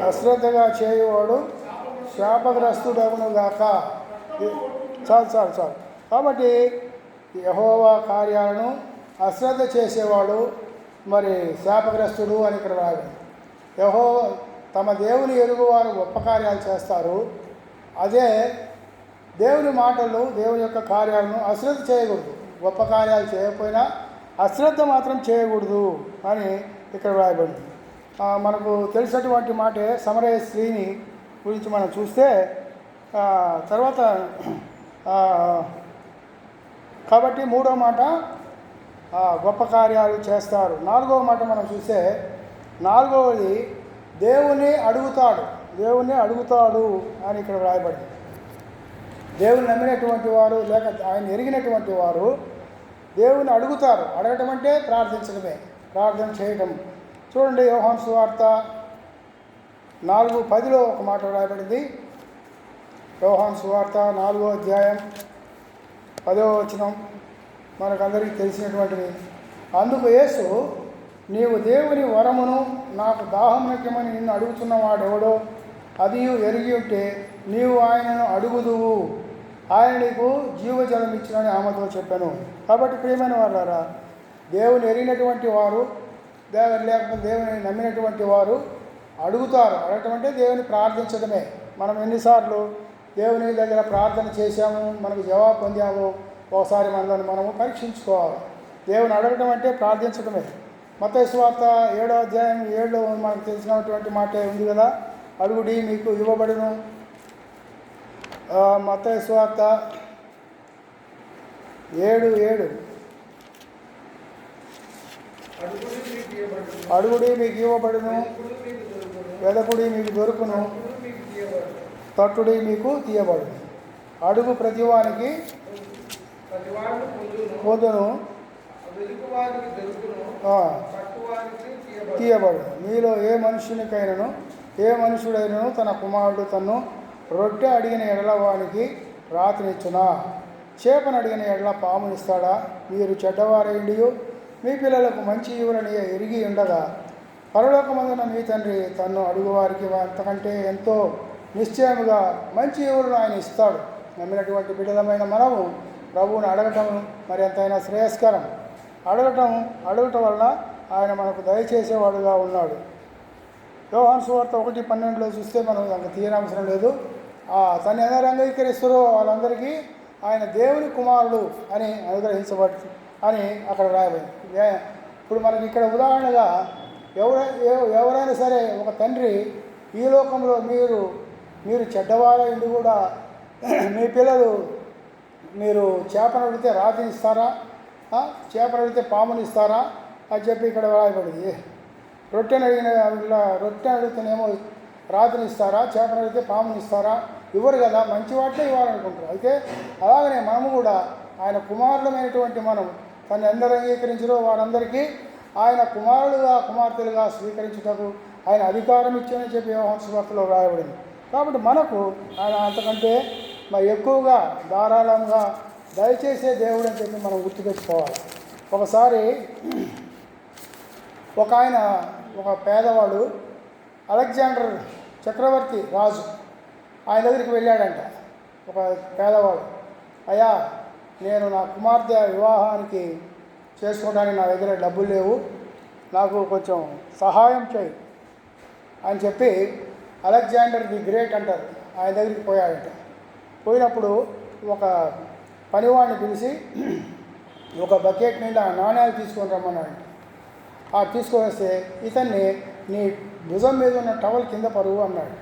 Speaker 1: అశ్రద్ధగా చేయువాడు శాపగ్రస్తుడగును గాక. చాలు. కాబట్టి యెహోవా కార్యాలను అశ్రద్ధ చేసేవాడు మరి శాపగ్రస్తుడు అని ఇక్కడ రాదు. తమ దేవుని ఎరుగువారు గొప్ప కార్యాలు చేస్తారు. అదే దేవుని మాటలు, దేవుని యొక్క కార్యాలను అశ్రద్ధ చేయకూడదు. గొప్ప కార్యాలు చేయకపోయినా అశ్రద్ధ మాత్రం చేయకూడదు అని ఇక్కడ రాయబడింది. మనకు తెలిసినటువంటి మాటే సమరయ స్త్రీని గురించి మనం చూస్తే తర్వాత కాబట్టి 3వ మాట గొప్ప కార్యాలు చేస్తారు. 4వ మాట మనం చూస్తే 4వది దేవుని అడుగుతాడు అని ఇక్కడ వ్రాయబడింది. దేవుని నమ్మినటువంటి వారు లేక ఆయన ఎరిగినటువంటి వారు దేవుని అడుగుతారు. అడగటం అంటే ప్రార్థించడమే, ప్రార్థన చేయటం. చూడండి, యోహాను సువార్త 4:10లో ఒక మాట వ్రాయబడింది. యోహాను సువార్త 4వ అధ్యాయం 10వ వచనం మనకందరికీ తెలిసినటువంటిది. అందుకు యేసు, నీవు దేవుని వరమును నాకు దాహమునకిమ్మని నిన్ను అడుగుతున్నవాడెవడో అది ఎరిగి ఉంటే నీవు ఆయనను అడుగుదువు, ఆయన నీకు జీవజలం ఇచ్చినని ఆమెతో చెప్పాను. కాబట్టి ప్రియమైన వారులారా, దేవుని ఎరిగినటువంటి వారు లేకపోతే దేవుని నమ్మినటువంటి వారు అడుగుతారు. అడగటం అంటే దేవుని ప్రార్థించడమే. మనం ఎన్నిసార్లు దేవుని దగ్గర ప్రార్థన చేశాము, మనకు జవాబు పొందాము, ఒకసారి మనము పరీక్షించుకోవాలి. దేవుని అడగటం అంటే ప్రార్థించడమే. మత్తయి సువార్త 7వ అధ్యాయం 7లో మనకు తెలిసినటువంటి మాట ఉంది కదా, అడుగుడి మీకు ఇవ్వబడును. మత్తయి సువార్త 7:7 అడుగుడి మీకు ఇవ్వబడును, వెదకుడి మీకు దొరుకును, తట్టుడి మీకు తీయబడును. అడుగు ప్రతివానికి పొందును, తీయబడును. మీలో ఏ మనుషుడైనను తన కుమారుడు తన్ను రొట్టె అడిగిన ఎడల వానికి రాత్రిచ్చునా? చేపను అడిగిన ఎడల పామునిస్తాడా? మీరు చెడ్డవారైండియు మీ పిల్లలకు మంచి ఇవ్వరని ఎరిగి ఉండగా పరలోకమందున మీ తండ్రి తన్ను అడుగువారికి అంతకంటే ఎంతో నిశ్చయముగా మంచి ఇవ్వరును ఆయన ఇస్తాడు. నమ్మినటువంటి బిడ్డలమైన మనము ప్రభువుని అడగటం మరి ఎంతైనా శ్రేయస్కరం. అడగటం వలన ఆయన మనకు దయచేసేవాడుగా ఉన్నాడు. యోహాను సువార్త 1:12లో చూస్తే మనం దానికి తీయనవసరం లేదు. తను ఎవరు అంగీకరిస్తారో వాళ్ళందరికీ ఆయన దేవుని కుమారుడు అని అనుగ్రహించబడు అని అక్కడ రాయబడింది. ఇప్పుడు మనకి ఇక్కడ ఉదాహరణగా ఎవరైనా సరే ఒక తండ్రి ఈ లోకంలో మీరు చెడ్డవాళ్ళ ఇందు కూడా మీ పిల్లలు మీరు చేపను అడిగితే రాతిని ఇస్తారా, చేపను అడిగితే పాముని ఇస్తారా అని చెప్పి ఇక్కడ రాయబడింది. రొట్టెను అడిగితేనేమో రాతిని ఇస్తారా, చేపను అడిగితే పాముని ఇస్తారా? ఇవ్వరు కదా, మంచి వాటినే ఇవ్వాలనుకుంటారు. అయితే అలాగనే మనము కూడా ఆయన కుమారులమైనటువంటి మనం తను ఎందరు అంగీకరించారో వారందరికీ ఆయన కుమార్తెలుగా స్వీకరించుటకు ఆయన అధికారం ఇచ్చానని చెప్పి యోహాను సువార్తలో రాయబడింది. కాబట్టి మనకు ఆయన అంతకంటే మరి ఎక్కువగా ధారాళంగా దయచేసే దేవుడు అని చెప్పి మనం గుర్తుపెట్టుకోవాలి. ఒకసారి ఒక పేదవాడు అలెగ్జాండర్ చక్రవర్తి రాజు ఆయన దగ్గరికి వెళ్ళాడంట. ఒక పేదవాడు, అయ్యా నేను నా కుమార్తె వివాహానికి చేసుకోవడానికి నా దగ్గర డబ్బులు లేవు, నాకు కొంచెం సహాయం చేయి అని చెప్పి అలెగ్జాండర్ ది గ్రేట్ అంటారు ఆయన దగ్గరికి పోయాడంట. పోయినప్పుడు ఒక పనివాడిని పిలిచి ఒక బకెట్ నిండా నాణ్యాలు తీసుకొని రమ్మన్నాడంట. తీసుకొని వస్తే ఇతన్ని నీ భుజం మీద ఉన్న టవల్ కింద పరువు అన్నాడు.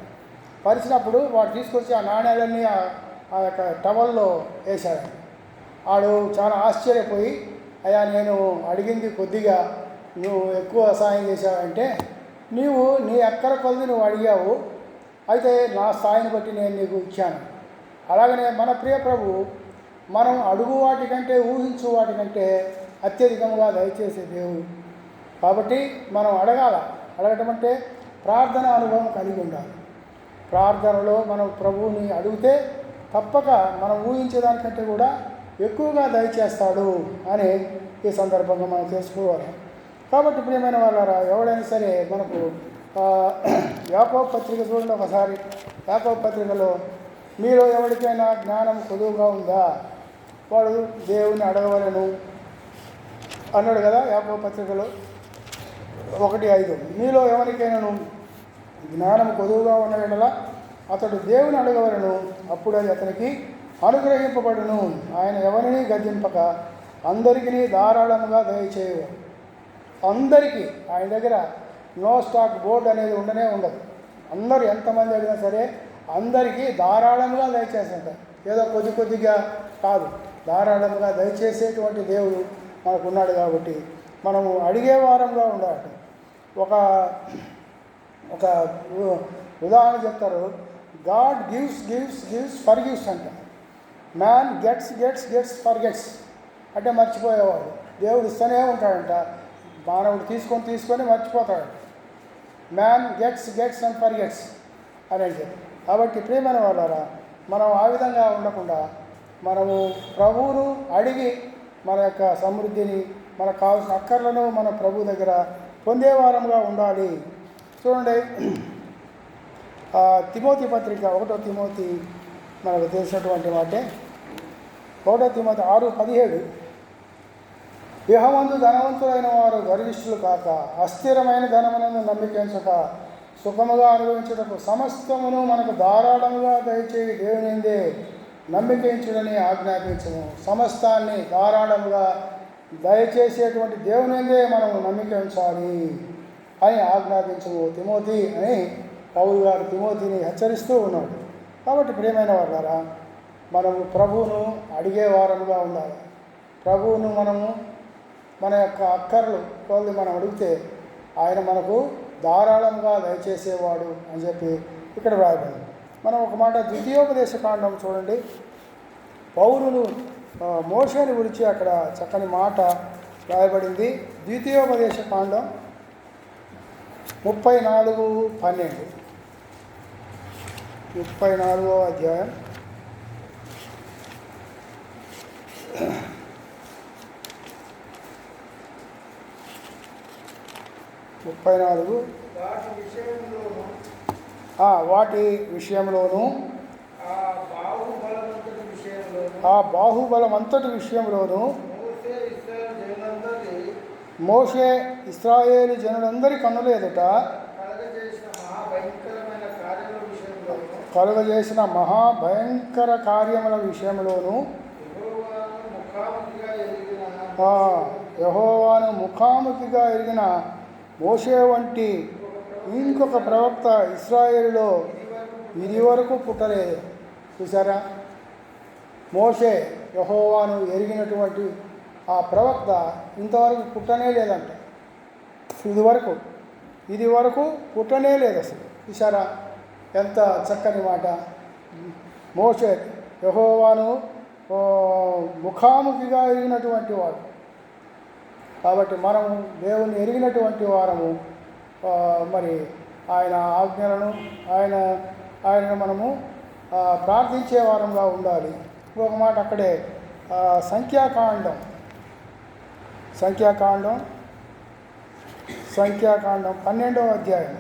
Speaker 1: పరిచినప్పుడు వాడు తీసుకొచ్చి ఆ నాణ్యాలన్నీ ఆ యొక్క టవల్లో వేశాడు. వాడు చాలా ఆశ్చర్యపోయి, అయ్యా నేను అడిగింది కొద్దిగా, నువ్వు ఎక్కువ సహాయం చేశావంటే నీవు నీ అక్కర కొద్ది నువ్వు అడిగావు, అయితే నా స్థాయిని బట్టి నేను నీకు ఇచ్చాను. అలాగనే మన ప్రియ ప్రభు మనం అడుగు వాటికంటే ఊహించు వాటికంటే అత్యధికంగా దయచేసే దేవుడు. కాబట్టి మనం అడగటం అంటే ప్రార్థన అనుభవం కలిగి ఉండాలి. ప్రార్థనలో మనం ప్రభువుని అడిగితే తప్పక మనం ఊహించేదానికంటే కూడా ఎక్కువగా దయచేస్తాడు అని ఈ సందర్భంగా మనం తెలుసుకోవాలి. కాబట్టి ప్రియమైన వాళ్ళారా, ఎవడైనా సరే మనకు యాకోబు పత్రిక చూడండి ఒకసారి. యాకోబు పత్రికలో మీలో ఎవరికైనా జ్ఞానం కొదువుగా ఉందా వాడు దేవుని అడగవలను అన్నాడు కదా యాకోబు పత్రికలో 1:5. మీలో ఎవరికైనాను జ్ఞానం కొదువుగా ఉన్న యెడల అతడు దేవుని అడగవలను, అప్పుడు అది అతనికి అనుగ్రహింపబడును. ఆయన ఎవరిని గద్దింపక అందరికీ ధారాళముగా దయచేయు. అందరికీ ఆయన దగ్గర నో స్టాక్ బోర్డు అనేది ఉండదు. అందరూ ఎంతమంది అడిగినా సరే అందరికీ ధారాళంగా దయచేస్తుంటారు. ఏదో కొద్దిగా కాదు, ధారాళంగా దయచేసేటువంటి దేవుడు మనకు ఉన్నాడు. కాబట్టి మనము అడిగే వారంగా ఉండాలి. ఒక ఉదాహరణ చెప్తారు, గాడ్ గివ్స్ ఫర్గివ్స్ అంట. మ్యాన్ గెట్స్ ఫర్గెట్స్ అంటే మర్చిపోయేవాడు. దేవుడు ఇస్తూనే ఉంటాడంట, మానవుడు తీసుకొని మర్చిపోతాడు. మ్యాన్ గెట్స్ అండ్ ఫర్గెట్స్ అనేది. కాబట్టి ప్రియమైన వాళ్ళారా, మనం ఆ విధంగా ఉండకుండా మనము ప్రభువును అడిగి మన యొక్క సమృద్ధిని, మనకు కావాల్సిన అక్కర్లను మన ప్రభు దగ్గర పొందేవారంగా ఉండాలి. చూడండి, తిమోతి పత్రిక 1 తిమోతి మనకు తెలిసినటువంటి మాటే. 1 తిమోతి 6:17. ఇహమందు ధనవంతులైన వారు గర్విష్ఠులు కాక అస్థిరమైన ధనములను నమ్మికించక సుఖముగా అనుభవించుటకు సమస్తమును మనకు ధారాళముగా దయచేయి దేవునిందే నమ్మికించుడని ఆజ్ఞాపించము. సమస్తాన్ని ధారాళముగా దయచేసేటువంటి దేవునిందే మనము నమ్మిక ఉంచాలి అని ఆజ్ఞాపించము తిమోతి అని పౌలు గారు తిమోతిని హెచ్చరిస్తూ ఉన్నాడు. కాబట్టి ప్రియమైన వాళ్ళారా, మనము ప్రభువును అడిగే వారముగా ఉండాలి. ప్రభువును మనము మన యొక్క అక్కర్లు కొద్ది మనం అడిగితే ఆయన మనకు ధారాళంగా దయచేసేవాడు అని చెప్పి ఇక్కడ రాయబడింది. మనం ఒక మాట ద్వితీయోపదేశ కాండం చూడండి. పౌరులు మోషేని గురించి అక్కడ చక్కని మాట రాయబడింది. ద్వితీయోపదేశ కాండం 34:12. 34వ అధ్యాయం 34. వాటి విషయంలోనూ ఆ బాహుబలమంతటి విషయంలోనూ మోషే ఇశ్రాయేలు జనులందరి కన్నుల ఎదుట కలుగజేసిన మహాభయంకర కార్యముల విషయంలోనూ యెహోవాను ముఖాముఖిగా ఎరిగిన మోషే వంటి ఇంకొక ప్రవక్త ఇశ్రాయేలులో ఇది వరకు పుట్టలేదు. చూసారా, మోషే యెహోవాను ఎరిగినటువంటి ఆ ప్రవక్త ఇంతవరకు పుట్టనే లేదంట. ఇది వరకు పుట్టనే లేదు అసలు. చూసారా ఎంత చక్కని మాట. మోషే యెహోవాను ముఖాముఖిగా ఎరిగినటువంటి వాడు. కాబట్టి మనము దేవుని ఎరిగినటువంటి వారము. మరి ఆయన ఆజ్ఞలను ఆయనను మనము ప్రార్థించే వారంగా ఉండాలి. ఇంకొక మాట అక్కడే సంఖ్యాకాండం 12వ అధ్యాయం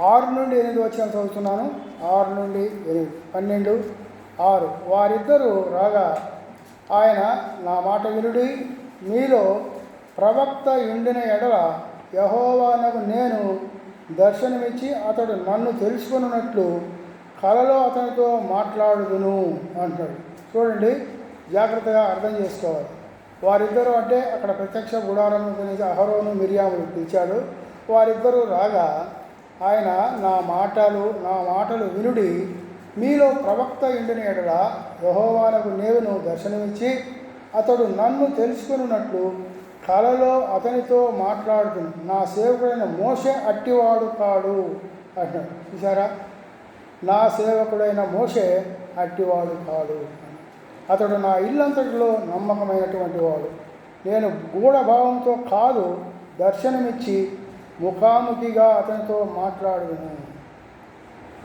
Speaker 1: 6 నుండి 8 వచనం చదువుతున్నాను. 6 నుండి 8, 12, 6. వారిద్దరూ రాగా ఆయన, నా మాట వినుడి, మీలో ప్రవక్త ఉండిన ఎడల యెహోవానకు నేను దర్శనమిచ్చి అతడు నన్ను తెలుసుకున్నట్లు కలలో అతనితో మాట్లాడుదును అంటాడు. చూడండి, జాగ్రత్తగా అర్థం చేసుకోవాలి. వారిద్దరూ అంటే అక్కడ ప్రత్యక్ష గుడారం గురించి అహరోను మిర్యాములు పిలిచాడు. వారిద్దరూ రాగా ఆయన, నా మాటలు వినుడి, మీలో ప్రవక్త ఉండిన ఎడల యెహోవానకు నేను దర్శనమిచ్చి అతడు నన్ను తెలుసుకున్నట్లు కలలో అతనితో మాట్లాడుతుంది. నా సేవకుడైన మోషే అట్టివాడు కాడు అంటాడు. చూసారా, నా సేవకుడైన మోషే అట్టివాడు కాడు. అతడు నా ఇల్లంతటిలో నమ్మకమైనటువంటి వాడు. నేను గూఢభావంతో కాదు, దర్శనమిచ్చి ముఖాముఖిగా అతనితో మాట్లాడును.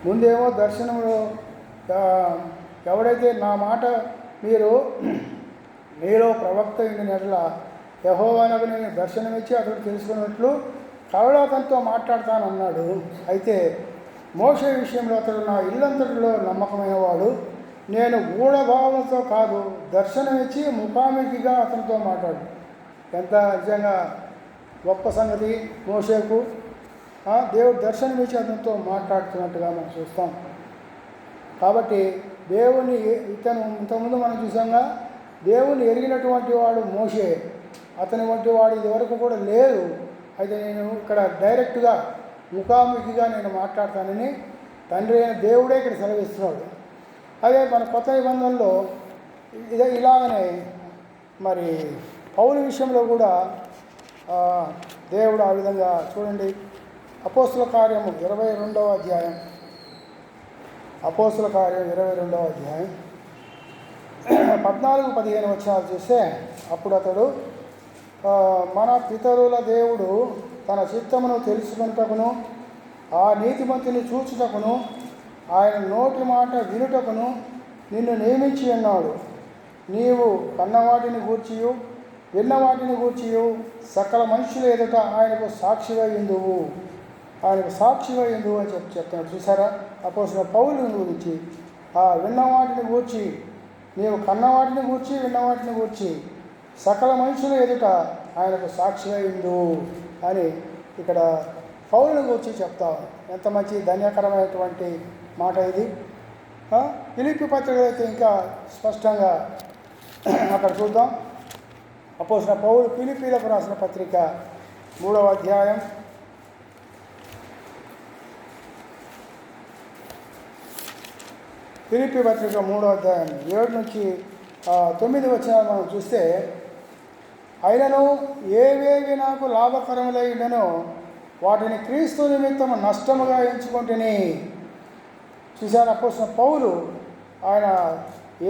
Speaker 1: ముందేమో దర్శనంలో ఎవడైతే నా మాట మీలో ప్రవక్త ఉండిన ఎడల యెహోవానకు నేను దర్శనమిచ్చి అతడు తెలుసుకున్నట్లు కలలో అతనితో మాట్లాడతానన్నాడు. అయితే మోషే విషయంలో అతడు నా ఇల్లంతటిలో నమ్మకమైన వాడు. నేను గూఢభావంతో కాదు, దర్శనమిచ్చి ముఖాముఖిగా అతనితో మాట్లాడు. ఎంత నిజంగా గొప్ప సంగతి. మోషేకు దేవుడు దర్శనమిచ్చి అతనితో మాట్లాడుతున్నట్టుగా మనం చూస్తాం. కాబట్టి దేవుని ఇంతకుముందు మనం చూసాంగా, దేవుని ఎరిగినటువంటి వాడు మోషే. అతని వంటి వాడు ఇదివరకు కూడా లేదు. అయితే నేను ఇక్కడ డైరెక్ట్గా ముఖాముఖిగా నేను మాట్లాడతానని తండ్రి అయిన దేవుడే ఇక్కడ సెలవిస్తున్నాడు. అదే మన కొత్త నిబంధనలో ఇలాగనే మరి పౌలు విషయంలో కూడా దేవుడు ఆ విధంగా చూడండి. అపోస్తుల కార్యం 22వ అధ్యాయం 14-15 వచనాలు చూస్తే, అప్పుడు అతడు, మన పితరుల దేవుడు తన చిత్తమును తెలుసుకున్నటకును ఆ నీతిమంతుని చూచుటకును ఆయన నోటి మాట వినుటకును నిన్ను నియమించి ఉన్నాడు. నీవు కన్నవాటిని గూర్చియు విన్నవాటిని గూర్చియు సకల మనుషుల ఎదుట ఆయనకు సాక్షిగా ఇందువు అని చెప్తున్నాడు. చూసారా, అపోస్తలుడైన పౌలు గురించి విన్నవాటిని గూర్చి, నీవు కన్నవాటిని గూర్చి విన్నవాటిని గూర్చి సకల మనుషుల ఎదుట ఆయనకు సాక్షిగా ఇందువు అని ఇక్కడ పౌలుని గురించి చెప్తాను. ఎంత మంచి ధన్యకరమైనటువంటి మాట ఇది. ఫిలిప్పీ పత్రికలో అయితే ఇంకా స్పష్టంగా అక్కడ చూద్దాం. అపోస్తలుడైన పౌలు ఫిలిప్పీలకు రాసిన పత్రిక 3వ అధ్యాయం 3వ అధ్యాయం 7 నుంచి 9 వచనాలు మనం చూస్తే, అయినను ఏవేవి నాకు లాభకరములై ఉండెనో వాటిని క్రీస్తు నిమిత్తము నష్టముగా ఎంచుకుంటుని. చూశాను, అపోస్తలుడైన పౌలు ఆయన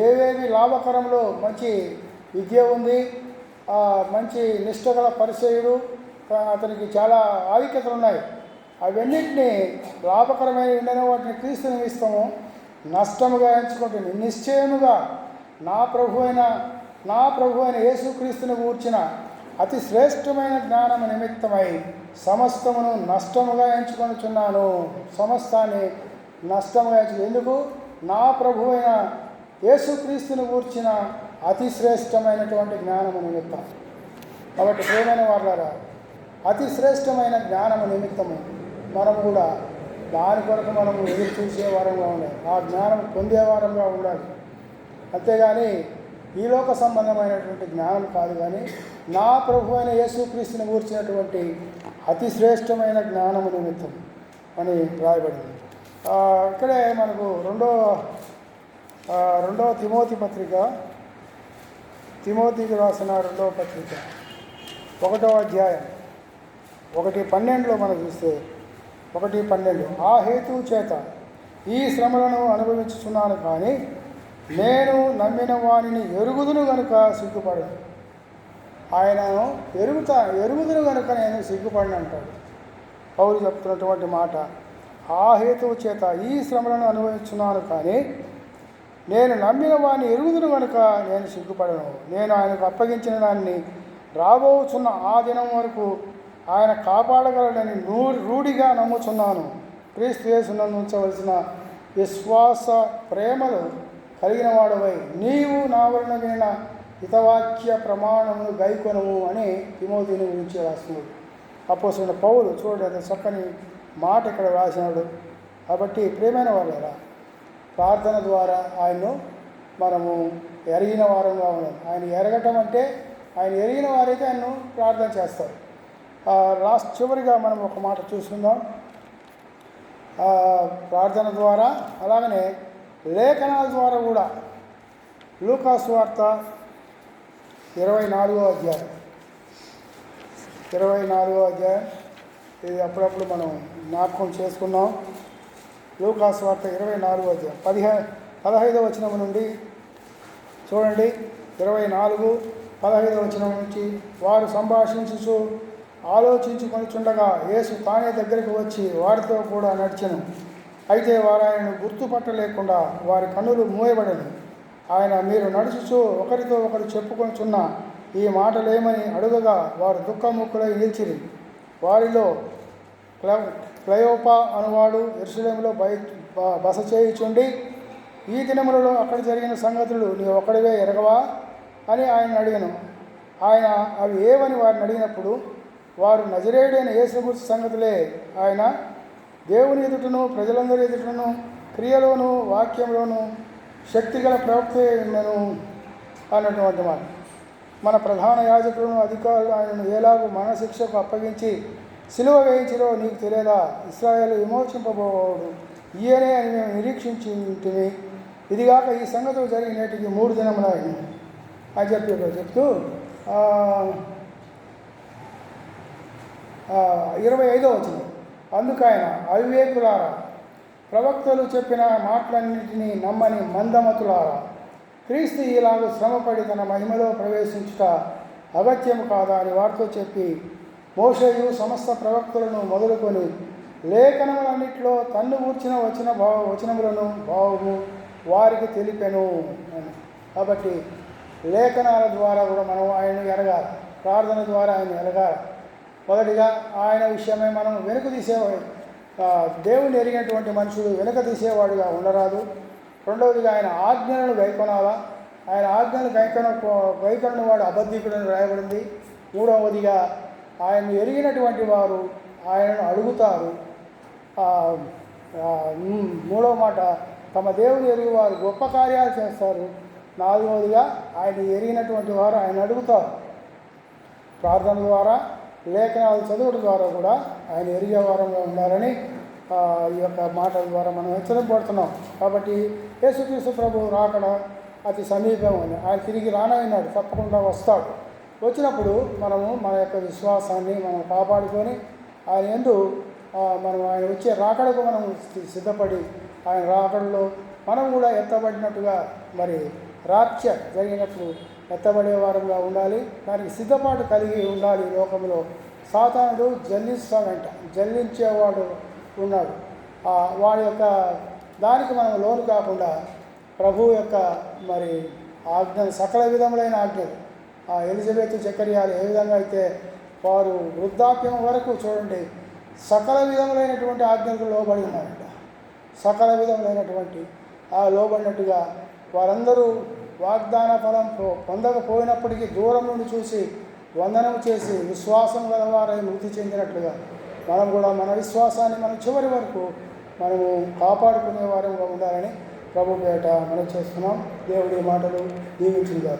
Speaker 1: ఏవేవి లాభకరంలో మంచి విద్య ఉంది, మంచి నిష్ఠగల పరిచయుడు, అతనికి చాలా ఆధిక్యతలు ఉన్నాయి. అవన్నింటినీ లాభకరమైన ఉండెనో వాటిని క్రీస్తు నిమిత్తము నష్టముగా ఎంచుకుంటుంది. నిశ్చయముగా నా ప్రభు అయిన యేసుక్రీస్తుని గూర్చిన అతి శ్రేష్టమైన జ్ఞానము నిమిత్తమై సమస్తమును నష్టముగా ఎంచుకొనుచున్నాను. సమస్తాన్ని నష్టముగా ఎందుకు? నా ప్రభు అయిన యేసుక్రీస్తుని గూర్చిన అతి శ్రేష్టమైనటువంటి జ్ఞానము నిమిత్తం. కాబట్టి ప్రియమైన వారులారా, అతి శ్రేష్టమైన జ్ఞానము నిమిత్తము మనం కూడా దాని కొరకు మనము ఎదురు చూసే వారంగా ఉండాలి. ఆ జ్ఞానం పొందే వారంగా ఉండాలి. అంతేగాని ఈ లోక సంబంధమైనటువంటి జ్ఞానం కాదు, కానీ నా ప్రభు అయిన యేసుక్రీస్తుని గూర్చినటువంటి అతి శ్రేష్టమైన జ్ఞానము నిమిత్తం అని రాయబడింది. ఇక్కడే మనకు రెండవ తిమోతి పత్రిక, తిమోతికి రాసిన రెండవ పత్రిక 1వ అధ్యాయం 1:12 మనం చూస్తే 1:12 ఆ హేతువు చేత ఈ శ్రమలను అనుభవించుతున్నాను, కానీ నేను నమ్మిన వానిని ఎరుగుదును గనుక సిగ్గుపడను. ఆయనను ఎరుగుదును కనుక నేను సిగ్గుపడను అంటాడు పౌలు చెప్తున్నటువంటి మాట. ఆ హేతువు చేత ఈ శ్రమలను అనుభవించున్నాను, కానీ నేను నమ్మిన వాడిని ఎరుగుదును కనుక నేను సిగ్గుపడను. నేను ఆయనకు అప్పగించిన దాన్ని రాబోచున్న ఆ దినం వరకు ఆయన కాపాడగలడని రూఢిగా నమ్ముచున్నాను. క్రీస్తు యేసునందు ఉంచవలసిన విశ్వాస ప్రేమలు కలిగిన వాడవై నీవు నా వలన వినిన హితవాక్య ప్రమాణమును గైకొనము అని తిమోతిని గురించి రాస్తున్నాడు అపోస్తలుడైన పౌలు. చూడండి, అంత చక్కని మాట ఇక్కడ రాసినాడు. కాబట్టి ప్రియమైన వాళ్ళరా, ప్రార్థన ద్వారా ఆయన్ను మనము ఎరిగిన వారంగా ఉన్నాం. ఆయన ఎరగటం అంటే ఆయన ఎరిగిన వారైతే ఆయన్ను ప్రార్థన చేస్తారు. చివరిగా మనం ఒక మాట చూసుకుందాం. ప్రార్థన ద్వారా, అలాగనే లేఖనాల ద్వారా కూడా. లూకా సువార్త 24వ అధ్యాయం ఇది అప్పుడప్పుడు మనం జ్ఞాపకం చేసుకున్నాం. లూకా సువార్త 24వ అధ్యాయం 15వ వచనం నుండి చూడండి. 24:15వ వచనం నుంచి వారు సంభాషించుచు ఆలోచించుకొనిచుండగా యేసు తానే దగ్గరికి వచ్చి వారితో కూడా నడిచెను. అయితే వారు ఆయనను గుర్తుపట్టలేకుండా వారి కన్నులు మూయబడను. ఆయన మీరు నడుచుచు ఒకరితో ఒకరు చెప్పుకొనిచున్న ఈ మాటలేమని అడుగగా వారు దుఃఖముక్కులై నిలిచిరి. వారిలో క్లయోపా అనువాడు యెరూషలేములో బస చేయుచుండి, ఈ దినములలో అక్కడ జరిగిన సంగతులు నీవు ఒక్కడివే ఎరగవా అని ఆయన అడిగాను. ఆయన అవి ఏవని వారిని అడిగినప్పుడు వారు నజరేయుడైన యేసు గురించి సంగతులే. ఆయన దేవుని ఎదుటను ప్రజలందరి ఎదుటను క్రియలోను వాక్యంలోను శక్తిగల ప్రవక్త ఉన్నను అన్నటువంటి మాట. మన ప్రధాన యాజకులను అధికారులు ఆయనను ఎలాగూ మరణశిక్షకు అప్పగించి సిలువ వేయించిరో నీకు తెలియదా? ఇశ్రాయేలు విమోచింపబోడు ఈయనే అని మేము నిరీక్షించింటిమి. ఇదిగాక ఈ సంగతులు జరిగి నేటికి 3 దినములైన అని చెప్తూ 25వ వచనం అందుకైన అవివేకులారా, ప్రవక్తలు చెప్పిన మాటలన్నింటినీ నమ్మని మందమతులారా, క్రీస్తు ఇలాగ శ్రమపడి తన మహిమలో ప్రవేశించుట అగత్యము కాదా అని వారితో చెప్పి మోషేయు సమస్త ప్రవక్తలను మొదలుకొని లేఖనములన్నింటిలో తన్ను కూర్చిన వచనములను భావము వారికి తెలిపెను అని. కాబట్టి లేఖనాల ద్వారా కూడా మనం ఆయనను ఎరగాలి. ప్రార్థన ద్వారా ఆయన ఎరగాలి. మొదటిగా ఆయన విషయమే మనం వెనుక తీసేవాడు. దేవుని ఎరిగినటువంటి మనుషుడు వెనుక తీసేవాడుగా ఉండరాదు. రెండవదిగా ఆయన ఆజ్ఞలను గైకొనాలా. ఆయన ఆజ్ఞలు గైకొనని వాడు అబద్ధికుడని రాయబడింది. మూడవదిగా ఆయన్ని ఎరిగినటువంటి వారు ఆయనను అడుగుతారు. మూడవ మాట, తమ దేవుని ఎరిగి వారు గొప్ప కార్యాలు చేస్తారు. నాలుగవదిగా ఆయన ఎరిగినటువంటి వారు ఆయన అడుగుతారు. ప్రార్థన ద్వారా, లేఖనాలు చదువుట ద్వారా కూడా ఆయన ఎరిగే వారంగా ఉండాలని ఈ యొక్క మాటల ద్వారా మనం హెచ్చరింపబడుతున్నాం. కాబట్టి యేసుక్రీస్తు ప్రభు రాకడ అతి సమీపం అని. ఆయన తిరిగి రానయ్యాడు, తప్పకుండా వస్తాడు. వచ్చినప్పుడు మనము మన యొక్క విశ్వాసాన్ని మనం కాపాడుకొని ఆయన యందు మనం ఆయన వచ్చే రాకడకు మనం సిద్ధపడి ఆయన రాకడలో మనం కూడా ఎత్తబడినట్టుగా, మరి రాత్య జరిగినప్పుడు ఎత్తబడే వారంగా ఉండాలి. దానికి సిద్ధపాటు కలిగి ఉండాలి. లోకంలో సాతానుడు జల్లించేవాడు ఉన్నాడు. వాడి యొక్క దానికి మనం లోను కాకుండా ప్రభువు యొక్క మరి ఆజ్ఞలు, సకల విధములైన ఆజ్ఞలు, ఎలిజబెత్ జకర్యాలు ఏ విధంగా అయితే వారు వృద్ధాప్యం వరకు చూడండి సకల విధములైనటువంటి ఆజ్ఞలకు లోబడి ఉన్నారంట. సకల విధములైనటువంటి లోబడినట్టుగా వారందరూ వాగ్దాన ఫలం పొందకపోయినప్పటికీ దూరం నుండి చూసి వందనం చేసి విశ్వాసం గలవారై మృతి చెందినట్లుగా మనం కూడా మన విశ్వాసాన్ని మనం చివరి వరకు మనము కాపాడుకునే వారంగా ఉండాలని ప్రభు పేట మనం చేస్తున్నాం. దేవుడి మాటలు దీవించుగాక.